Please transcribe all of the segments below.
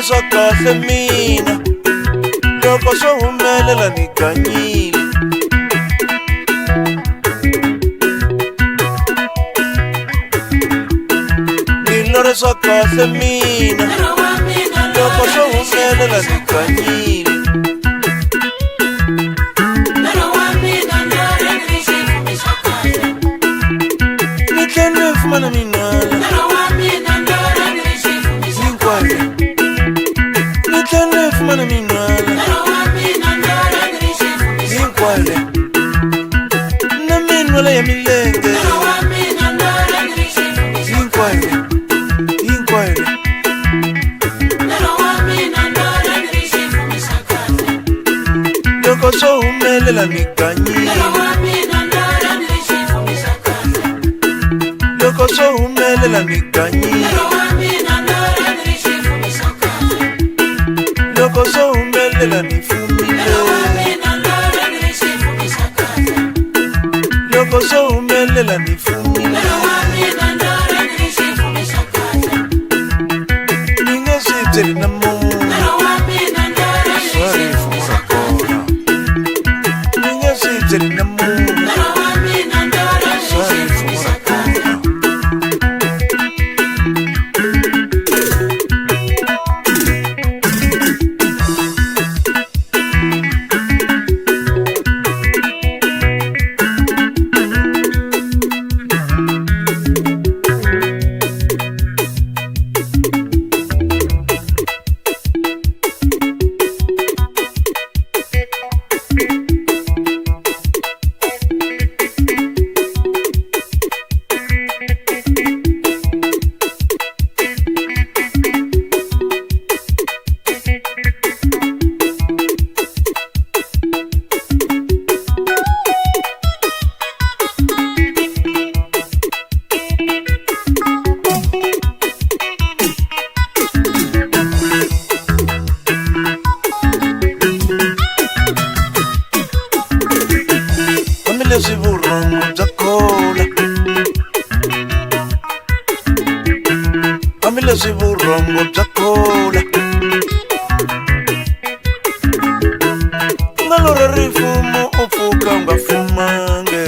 Swa kahle mina loko swo humelela ni ganyile Nilore swa kahle mina loko swo humelela ni ganyile Ni tlhela fumana minala Fumana minwala Hinkwale Na minwala ya milenge Hinkwale Hinkwale Loko swo humelela ni ganyile Loko swo humelela ni ganyile Loko swo humelela ni fumile Loko swo humelela ni fumile Ni nga swi byeli na munhu Sorry fumura kona Ni nga swi byeli na munhu Sorry fumura kona Leswi vurhongo bya kona Hambileswi vurhongo bya kona Nga lora rifumo u pfuka u nga fumange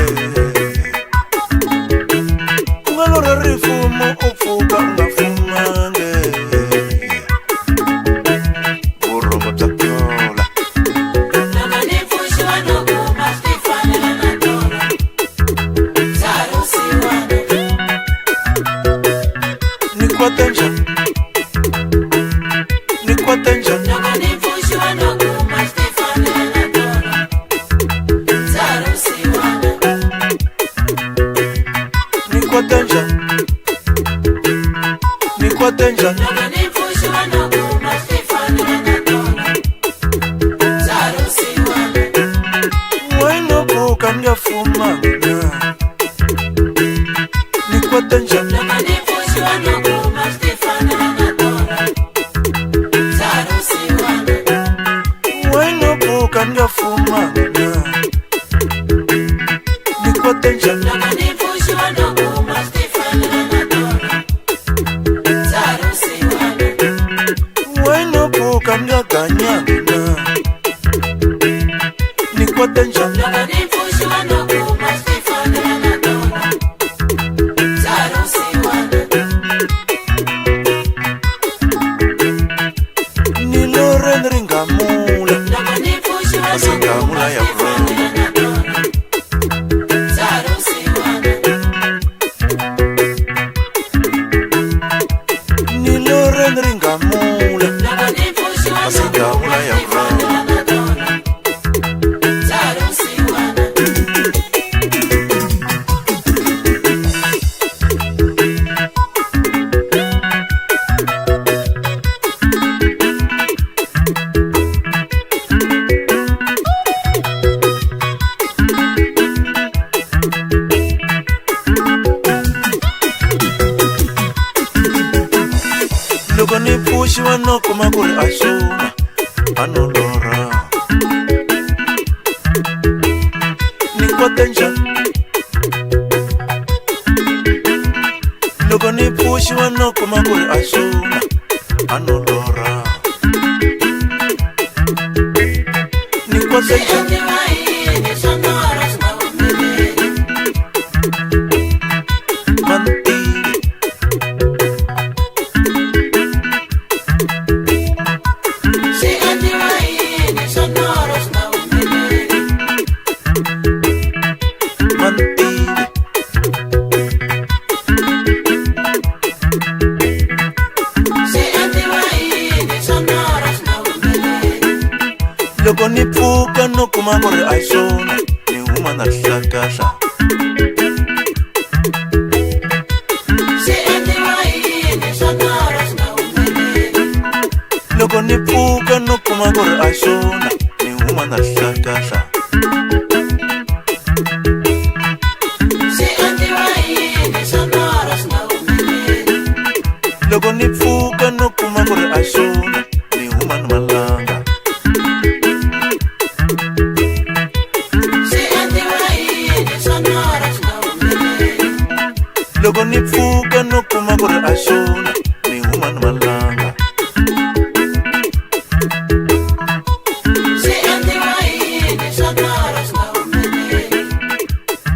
Nga lora rifumo u pfuka u nga fumange Vurhongo bya kona Nikwatenja Nikwatenja Nikwatenja Nikwatenja Waino buka ndia fuma Nikwatenja Waino buka ndia fuma Nikwatenja Waino buka ndia ganyana Nikwatenja Nilore ringamula Asingamula ya vrona Nilore ringamula Asingamula ya vrona pfuxiwa no kuma ku ri a xona a no lorha ni kote njhani loko ni pfuxiwa no kuma ku ri a xona a no lorha ni kote njhani loko ni pfuka no kuma ku ri a xona ni huma na hlakahla loko ni pfuka no kuma ku ri a xona ni huma na hlakahla loko ni pfuka no kuma ku ri a xona ni huma na malanga loko ni pfuka no kuma ku ri a xona ni huma na malanga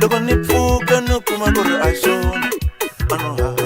loko ni pfuka no kuma ku ri a xona a no